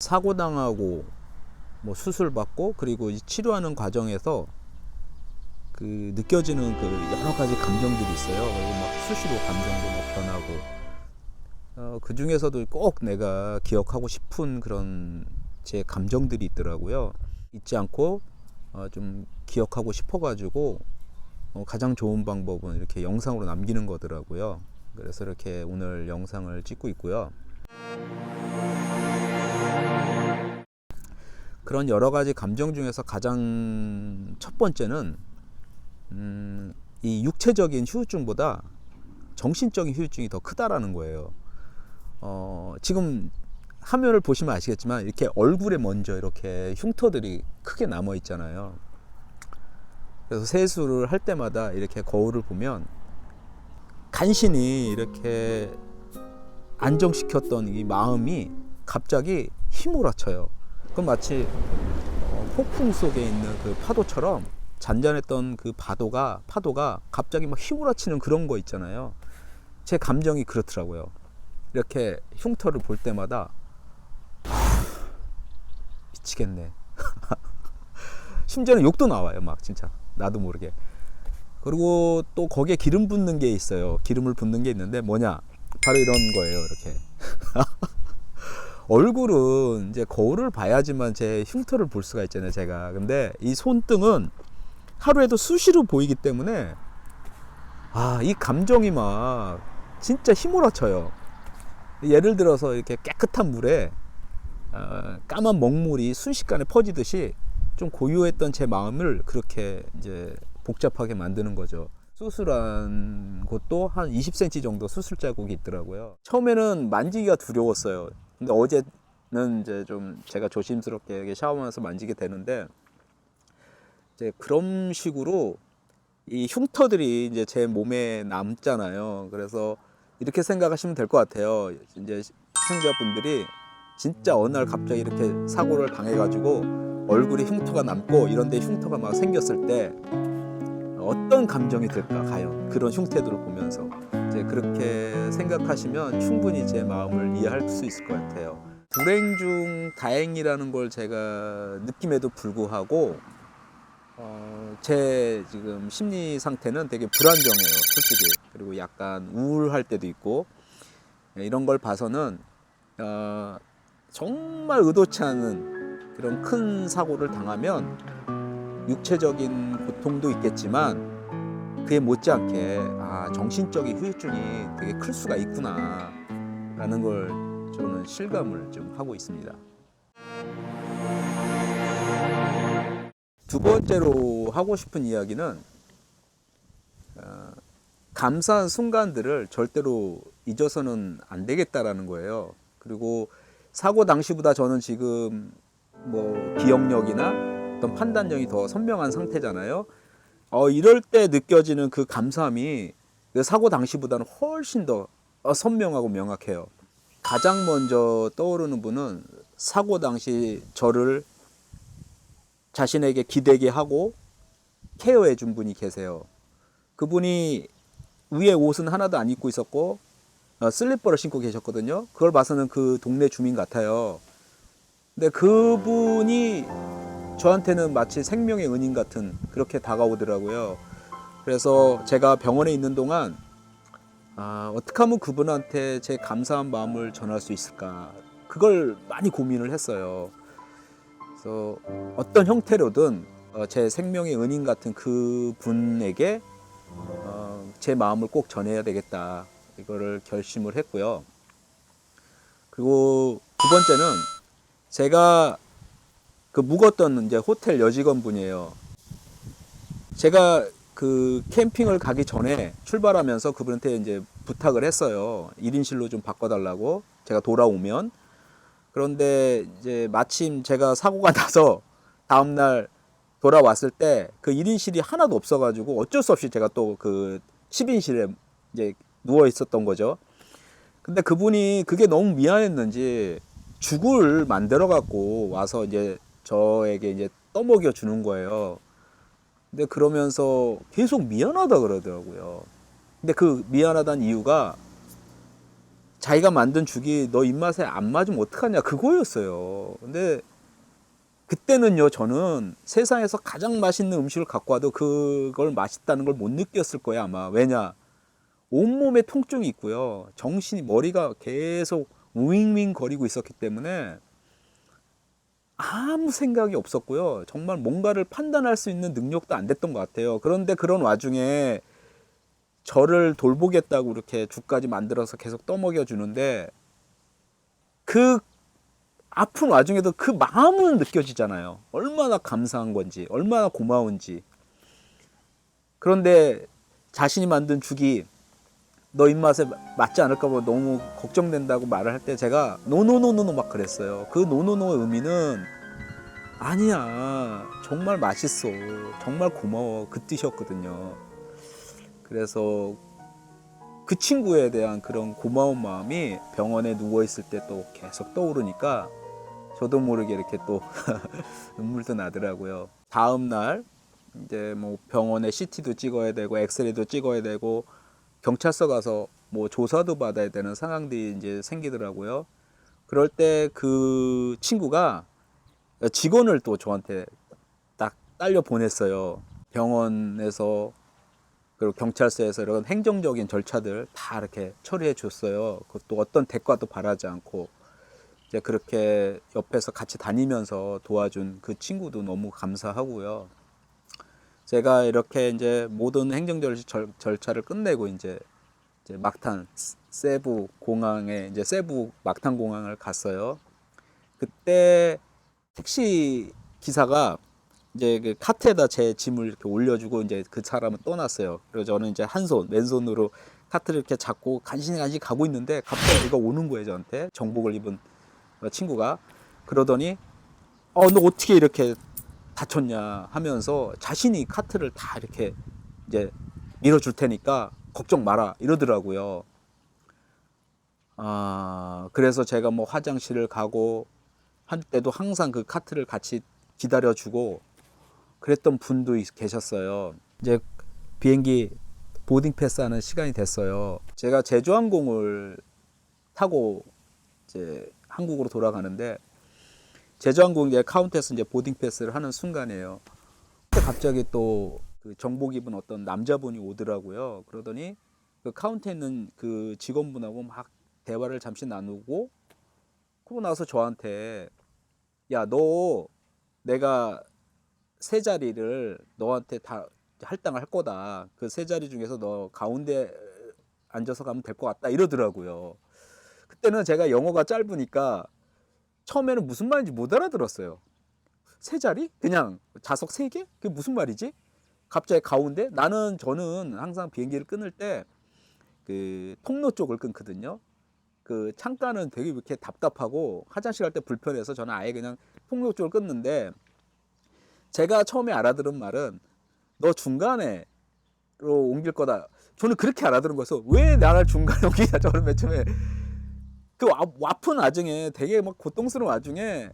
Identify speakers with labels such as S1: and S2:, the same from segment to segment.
S1: 사고 당하고 뭐 수술 받고 그리고 치료하는 과정에서 그 느껴지는 그 여러 가지 감정들이 있어요. 그리고 막 수시로 감정도 막 변하고 그 중에서도 꼭 내가 기억하고 싶은 그런 제 감정들이 있더라고요. 잊지 않고 좀 기억하고 싶어가지고 가장 좋은 방법은 이렇게 영상으로 남기는 거더라고요. 그래서 이렇게 오늘 영상을 찍고 있고요. 그런 여러 가지 감정 중에서 가장 첫 번째는 이 육체적인 후유증보다 정신적인 후유증이 더 크다라는 거예요. 지금 화면을 보시면 아시겠지만 이렇게 얼굴에 먼저 이렇게 흉터들이 크게 남아 있잖아요. 그래서 세수를 할 때마다 이렇게 거울을 보면 간신히 이렇게 안정시켰던 이 마음이 갑자기 휘몰아쳐요. 그럼 마치 폭풍 속에 있는 그 파도처럼 잔잔했던 그 파도가 갑자기 막 휘몰아치는 그런 거 있잖아요. 제 감정이 그렇더라고요. 이렇게 흉터를 볼 때마다 미치겠네. 심지어는 욕도 나와요. 막 진짜 나도 모르게. 그리고 또 거기에 기름 붓는 게 있어요. 기름을 붓는 게 있는데 뭐냐? 바로 이런 거예요. 이렇게. 얼굴은 이제 거울을 봐야지만 제 흉터를 볼 수가 있잖아요, 제가. 근데 이 손등은 하루에도 수시로 보이기 때문에 이 감정이 막 진짜 휘몰아쳐요. 예를 들어서 이렇게 깨끗한 물에 까만 먹물이 순식간에 퍼지듯이 좀 고요했던 제 마음을 그렇게 이제 복잡하게 만드는 거죠. 수술한 곳도 한 20cm 정도 수술 자국이 있더라고요. 처음에는 만지기가 두려웠어요. 근데 어제는 이제 좀 제가 조심스럽게 샤워하면서 만지게 되는데 이제 그런 식으로 이 흉터들이 이제 제 몸에 남잖아요. 그래서 이렇게 생각하시면 될 것 같아요. 이제 시청자분들이 진짜 어느 날 갑자기 이렇게 사고를 당해가지고 얼굴에 흉터가 남고 이런데 흉터가 막 생겼을 때 어떤 감정이 들까 과연 그런 흉터들을 보면서 이제 그렇게 생각하시면 충분히 제 마음을 이해할 수 있을 것 같아요. 불행 중 다행이라는 걸 제가 느낌에도 불구하고 제 지금 심리 상태는 되게 불안정해요, 솔직히. 그리고 약간 우울할 때도 있고 이런 걸 봐서는 정말 의도치 않은 그런 큰 사고를 당하면 육체적인 고통도 있겠지만 그에 못지않게 정신적인 후유증이 되게 클 수가 있구나 라는 걸 저는 실감을 좀 하고 있습니다. 두 번째로 하고 싶은 이야기는 감사한 순간들을 절대로 잊어서는 안 되겠다라는 거예요. 그리고 사고 당시보다 저는 지금 뭐 기억력이나 어떤 판단력이 더 선명한 상태잖아요. 이럴 때 느껴지는 그 감사함이 그 사고 당시보다는 훨씬 더 선명하고 명확해요. 가장 먼저 떠오르는 분은 사고 당시 저를 자신에게 기대게 하고 케어해 준 분이 계세요. 그분이 위에 옷은 하나도 안 입고 있었고 슬리퍼를 신고 계셨거든요. 그걸 봐서는 그 동네 주민 같아요. 근데 그분이 저한테는 마치 생명의 은인 같은 그렇게 다가오더라고요. 그래서 제가 병원에 있는 동안 어떻게 하면 그분한테 제 감사한 마음을 전할 수 있을까, 그걸 많이 고민을 했어요. 그래서 어떤 형태로든 제 생명의 은인 같은 그분에게 제 마음을 꼭 전해야 되겠다, 이거를 결심을 했고요. 그리고 두 번째는 제가 그 묵었던 이제 호텔 여직원 분이에요. 제가 그 캠핑을 가기 전에 출발하면서 그분한테 이제 부탁을 했어요. 1인실로 좀 바꿔달라고, 제가 돌아오면. 그런데 이제 마침 제가 사고가 나서 다음날 돌아왔을 때 그 1인실이 하나도 없어가지고 어쩔 수 없이 제가 또 그 10인실에 이제 누워 있었던 거죠. 근데 그분이 그게 너무 미안했는지 죽을 만들어 갖고 와서 이제 저에게 이제 떠먹여 주는 거예요. 근데 그러면서 계속 미안하다 그러더라고요. 근데 그 미안하다는 이유가 자기가 만든 죽이 너 입맛에 안 맞으면 어떡하냐 그거였어요. 근데 그때는요, 저는 세상에서 가장 맛있는 음식을 갖고 와도 그걸 맛있다는 걸 못 느꼈을 거예요, 아마. 왜냐? 온몸에 통증이 있고요. 정신이, 머리가 계속 윙윙 거리고 있었기 때문에 아무 생각이 없었고요. 정말 뭔가를 판단할 수 있는 능력도 안 됐던 것 같아요. 그런데 그런 와중에 저를 돌보겠다고 이렇게 죽까지 만들어서 계속 떠먹여 주는데 그 아픈 와중에도 그 마음은 느껴지잖아요. 얼마나 감사한 건지, 얼마나 고마운지. 그런데 자신이 만든 죽이 너 입맛에 맞지 않을까 봐 너무 걱정된다고 말을 할 때 제가 노노노노노 막 그랬어요. 그 노노노의 의미는 아니야, 정말 맛있어, 정말 고마워, 그 뜻이었거든요. 그래서 그 친구에 대한 그런 고마운 마음이 병원에 누워 있을 때 또 계속 떠오르니까 저도 모르게 이렇게 또 눈물도 나더라고요. 다음 날 이제 뭐 병원에 CT도 찍어야 되고 엑스레이도 찍어야 되고 경찰서 가서 뭐 조사도 받아야 되는 상황들이 이제 생기더라고요. 그럴 때 그 친구가 직원을 또 저한테 딱 딸려 보냈어요. 병원에서 그리고 경찰서에서 이런 행정적인 절차들 다 이렇게 처리해 줬어요. 그것도 어떤 대가도 바라지 않고 이제 그렇게 옆에서 같이 다니면서 도와준 그 친구도 너무 감사하고요. 제가 이렇게 이제 모든 행정 절차를 끝내고 이제 막탄 세부 공항에 이제 세부 막탄 공항을 갔어요. 그때 택시 기사가 이제 그 카트에다 제 짐을 이렇게 올려주고 이제 그 사람은 떠났어요. 그래서 저는 이제 왼손으로 카트를 이렇게 잡고 간신히 가고 있는데 갑자기 얘가 오는 거예요, 저한테. 정복을 입은 친구가. 그러더니 너 어떻게 이렇게 다쳤냐 하면서 자신이 카트를 다 이렇게 이제 밀어줄 테니까 걱정 마라 이러더라고요. 그래서 제가 뭐 화장실을 가고 할 때도 항상 그 카트를 같이 기다려주고 그랬던 분도 계셨어요. 이제 비행기 보딩 패스 하는 시간이 됐어요. 제가 제주항공을 타고 이제 한국으로 돌아가는데 제주항공 이제 카운터에서 이제 보딩 패스를 하는 순간이에요. 갑자기 또 그 정복 입은 어떤 남자분이 오더라고요. 그러더니 그 카운터에 있는 그 직원분하고 막 대화를 잠시 나누고 그러고 나서 저한테 야, 너 내가 세 자리를 너한테 다 할당을 할 거다. 그 세 자리 중에서 너 가운데 앉아서 가면 될 것 같다 이러더라고요. 그때는 제가 영어가 짧으니까 처음에는 무슨 말인지 못 알아들었어요. 세 자리? 그냥 좌석 세 개? 그게 무슨 말이지? 갑자기 가운데? 저는 항상 비행기를 끊을 때 그 통로 쪽을 끊거든요. 그 창가는 되게 이렇게 답답하고 화장실 갈 때 불편해서 저는 아예 그냥 통로 쪽을 끊는데 제가 처음에 알아들은 말은 너 중간에로 옮길 거다. 저는 그렇게 알아들은 거여서 왜 나를 중간에 옮기냐. 저는 맨 처음에 그 아픈 와중에 되게 막 고통스러운 와중에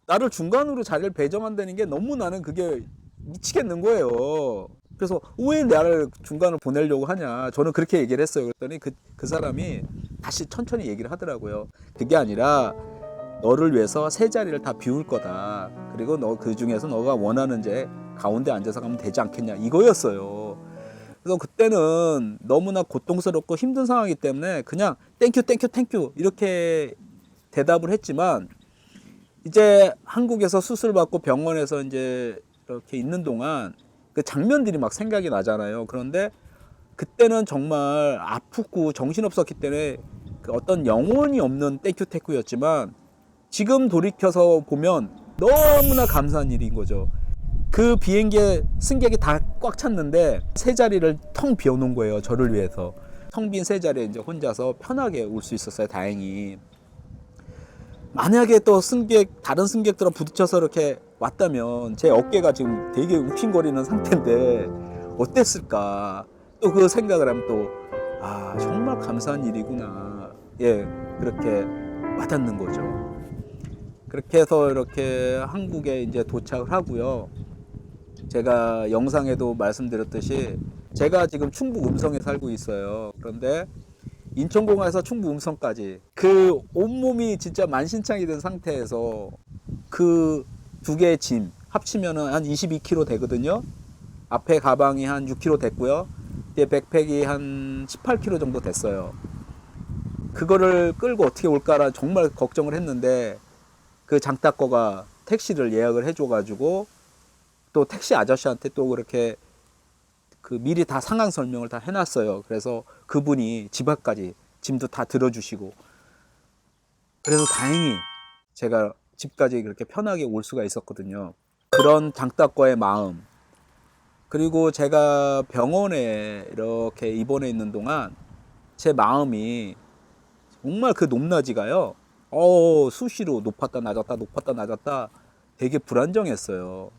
S1: 나를 중간으로 자리를 배정한다는 게 너무 나는 그게 미치겠는 거예요. 그래서 왜 나를 중간을 보내려고 하냐. 저는 그렇게 얘기를 했어요. 그랬더니 그 사람이 다시 천천히 얘기를 하더라고요. 그게 아니라 너를 위해서 세 자리를 다 비울 거다. 그리고 너 그 중에서 너가 원하는 제 가운데 앉아서 가면 되지 않겠냐. 이거였어요. 그래서 그때는 너무나 고통스럽고 힘든 상황이기 때문에 그냥 땡큐 이렇게 대답을 했지만 이제 한국에서 수술받고 병원에서 이제 이렇게 있는 동안 그 장면들이 막 생각이 나잖아요. 그런데 그때는 정말 아프고 정신없었기 때문에 그 어떤 영혼이 없는 땡큐였지만 지금 돌이켜서 보면 너무나 감사한 일인 거죠. 그 비행기에 승객이 다 꽉 찼는데 세 자리를 텅 비워놓은 거예요. 저를 위해서. 텅 빈 세 자리에 이제 혼자서 편하게 올 수 있었어요. 다행히. 만약에 또 다른 승객들과 부딪혀서 이렇게 왔다면 제 어깨가 지금 되게 욱신거리는 상태인데 어땠을까. 또 그 생각을 하면 또 정말 감사한 일이구나. 예, 그렇게 와닿는 거죠. 그렇게 해서 이렇게 한국에 이제 도착을 하고요. 제가 영상에도 말씀드렸듯이 제가 지금 충북 음성에 살고 있어요. 그런데 인천공항에서 충북 음성까지 그 온몸이 진짜 만신창이 된 상태에서 그 두 개의 짐 합치면은 한 22kg 되거든요. 앞에 가방이 한 6kg 됐고요. 뒤에 백팩이 한 18kg 정도 됐어요. 그거를 끌고 어떻게 올까라 정말 걱정을 했는데 그 장따꺼가 택시를 예약을 해줘가지고 또 택시 아저씨한테 또 그렇게 그 미리 다 상황 설명을 다 해놨어요. 그래서 그분이 집 앞까지 짐도 다 들어주시고 그래서 다행히 제가 집까지 그렇게 편하게 올 수가 있었거든요. 그런 장따꺼의 마음, 그리고 제가 병원에 이렇게 입원해 있는 동안 제 마음이 정말 그 높낮이가요. 수시로 높았다 낮았다 높았다 낮았다 되게 불안정했어요.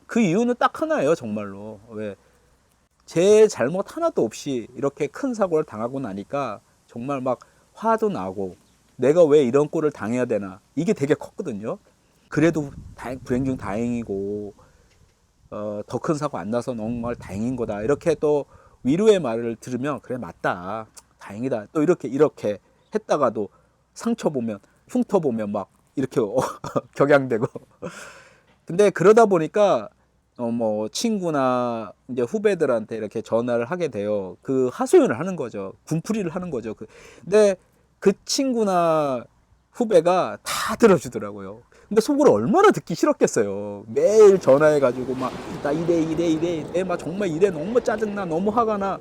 S1: 그 이유는 딱 하나예요, 정말로. 왜? 제 잘못 하나도 없이 이렇게 큰 사고를 당하고 나니까 정말 막 화도 나고 내가 왜 이런 꼴을 당해야 되나 이게 되게 컸거든요. 그래도 불행 중 다행이고 더 큰 사고 안 나서 정말 다행인 거다 이렇게 또 위로의 말을 들으면 그래 맞다 다행이다 또 이렇게 했다가도 상처 보면 흉터 보면 막 이렇게 격양되고 근데 그러다 보니까 뭐 친구나 이제 후배들한테 이렇게 전화를 하게 돼요. 그 하소연을 하는 거죠. 군풀이를 하는 거죠. 근데 그 친구나 후배가 다 들어주더라고요. 근데 속으로 얼마나 듣기 싫었겠어요. 매일 전화해가지고 막 나 이래 막 정말 이래 너무 짜증나 너무 화가 나.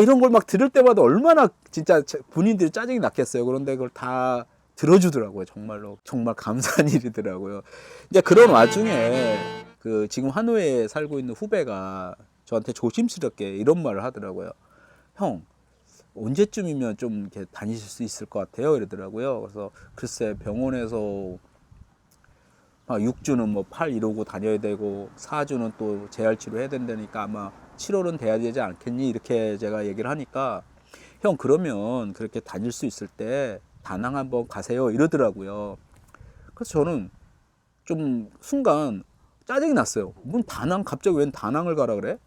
S1: 이런 걸 막 들을 때마다 얼마나 진짜 본인들이 짜증이 났겠어요. 그런데 그걸 다 들어주더라고요. 정말로 정말 감사한 일이더라고요. 이제 그런 와중에 그 지금 하노이에 살고 있는 후배가 저한테 조심스럽게 이런 말을 하더라고요. 형 언제쯤이면 좀 이렇게 다니실 수 있을 것 같아요? 이러더라고요. 그래서 글쎄 병원에서 6주는 뭐 팔 이러고 다녀야 되고 4주는 또 재활 치료해야 된다니까 아마 7월은 돼야 되지 않겠니? 이렇게 제가 얘기를 하니까 형 그러면 그렇게 다닐 수 있을 때 다낭 한번 가세요 이러더라고요. 그래서 저는 좀 순간 짜증이 났어요. 뭔 다낭 갑자기 웬 다낭을 가라 그래?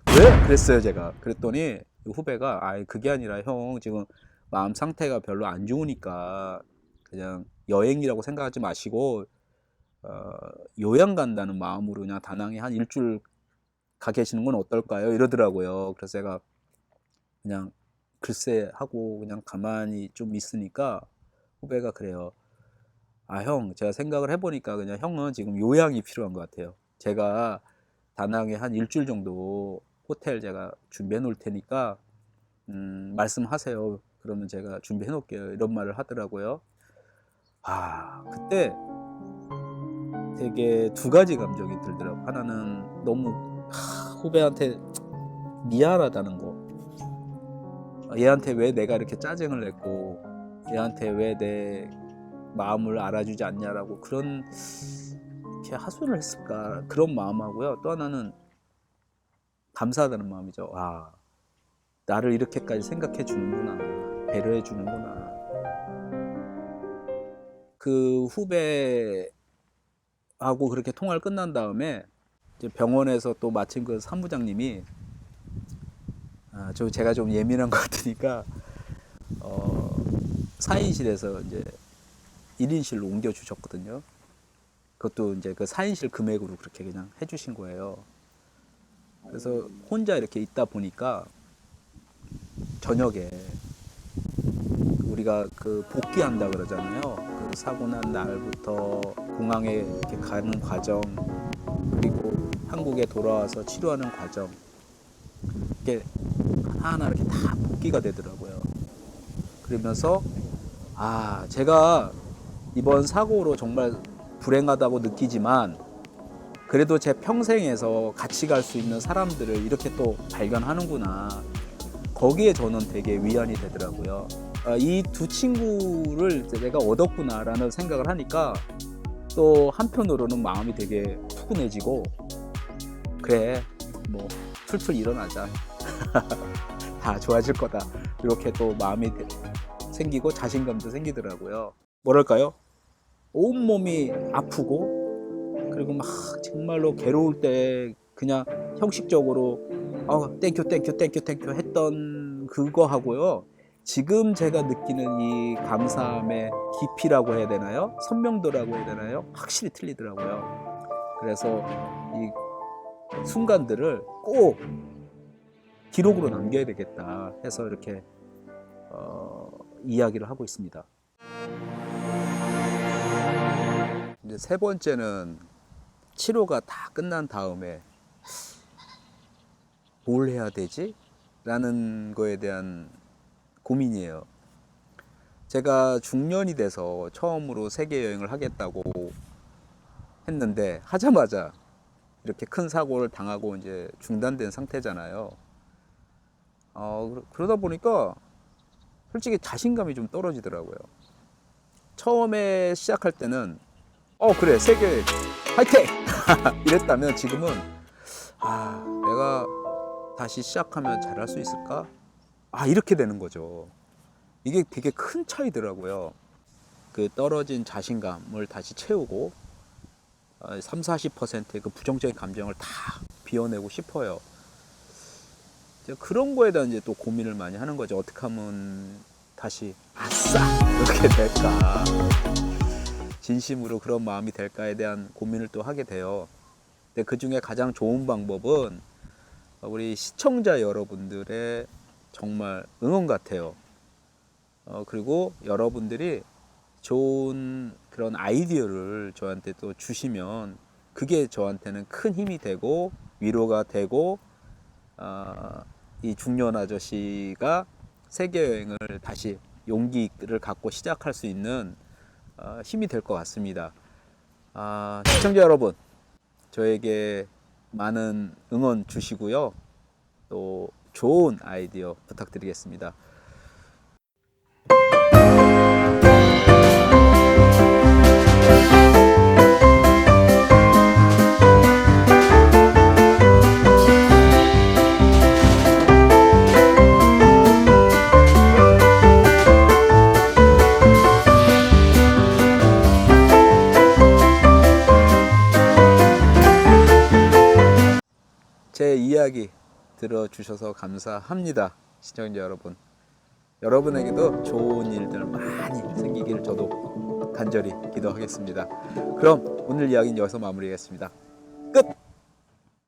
S1: 왜? 그랬어요 제가. 그랬더니 후배가 그게 아니라 형 지금 마음 상태가 별로 안 좋으니까 그냥 여행이라고 생각하지 마시고 요양 간다는 마음으로 그냥 다낭에 한 일주일 가 계시는 건 어떨까요? 이러더라고요. 그래서 제가 그냥 글쎄 하고 그냥 가만히 좀 있으니까 후배가 그래요. 형, 제가 생각을 해보니까 그냥 형은 지금 요양이 필요한 것 같아요. 제가 다낭에 한 일주일 정도 호텔 제가 준비해 놓을 테니까 말씀하세요. 그러면 제가 준비해 놓을게요. 이런 말을 하더라고요. 그때 되게 두 가지 감정이 들더라고요. 하나는 너무 후배한테 미안하다는 거. 얘한테 왜 내가 이렇게 짜증을 냈고 얘한테 왜 내 마음을 알아주지 않냐라고 그런 이렇게 하소연을 했을까 그런 마음하고요. 또 하나는 감사하다는 마음이죠. 나를 이렇게까지 생각해 주는구나, 배려해 주는구나. 그 후배하고 그렇게 통화를 끝난 다음에 이제 병원에서 또 마침 그 산부장님이 제가 좀 예민한 것 같으니까 4인실에서 이제 1인실로 옮겨 주셨거든요. 그것도 이제 그 4인실 금액으로 그렇게 그냥 해주신 거예요. 그래서 혼자 이렇게 있다 보니까 저녁에 우리가 그 복귀한다 그러잖아요. 그 사고 난 날부터 공항에 이렇게 가는 과정, 그리고 한국에 돌아와서 치료하는 과정, 이게 하나하나 이렇게 다 복귀가 되더라고요. 그러면서 제가 이번 사고로 정말 불행하다고 느끼지만 그래도 제 평생에서 같이 갈 수 있는 사람들을 이렇게 또 발견하는구나. 거기에 저는 되게 위안이 되더라고요. 이 두 친구를 내가 얻었구나라는 생각을 하니까 또 한편으로는 마음이 되게 푸근해지고 그래 뭐 풀풀 일어나자. 다 좋아질 거다. 이렇게 또 마음이 생기고 자신감도 생기더라고요. 뭐랄까요? 온몸이 아프고 그리고 막 정말로 괴로울 때 그냥 형식적으로 땡큐 했던 그거 하고요. 지금 제가 느끼는 이 감사함의 깊이라고 해야 되나요? 선명도라고 해야 되나요? 확실히 틀리더라고요. 그래서 이 순간들을 꼭 기록으로 남겨야 되겠다 해서 이렇게 이야기를 하고 있습니다. 이제 세 번째는 치료가 다 끝난 다음에 뭘 해야 되지? 라는 거에 대한 고민이에요. 제가 중년이 돼서 처음으로 세계 여행을 하겠다고 했는데 하자마자 이렇게 큰 사고를 당하고 이제 중단된 상태잖아요. 그러다 보니까 솔직히 자신감이 좀 떨어지더라고요. 처음에 시작할 때는 그래 세계 여행 화이팅! 이랬다면 지금은 내가 다시 시작하면 잘할 수 있을까? 이렇게 되는 거죠. 이게 되게 큰 차이더라고요. 그 떨어진 자신감을 다시 채우고 30-40%의 그 부정적인 감정을 다 비워내고 싶어요. 이제 그런 거에 대한 이제 또 고민을 많이 하는 거죠. 어떻게 하면 다시 아싸! 이렇게 될까? 진심으로 그런 마음이 될까에 대한 고민을 또 하게 돼요. 근데 그 중에 가장 좋은 방법은 우리 시청자 여러분들의 정말 응원 같아요. 그리고 여러분들이 좋은 그런 아이디어를 저한테 또 주시면 그게 저한테는 큰 힘이 되고 위로가 되고 이 중년 아저씨가 세계여행을 다시 용기를 갖고 시작할 수 있는 힘이 될 것 같습니다. 시청자 여러분, 저에게 많은 응원 주시고요. 또 좋은 아이디어 부탁드리겠습니다. 제 이야기 들어주셔서 감사합니다. 시청자 여러분, 여러분에게도 좋은 일들 많이 생기길 저도 간절히 기도하겠습니다. 그럼 오늘 이야기는 여기서 마무리하겠습니다. 끝!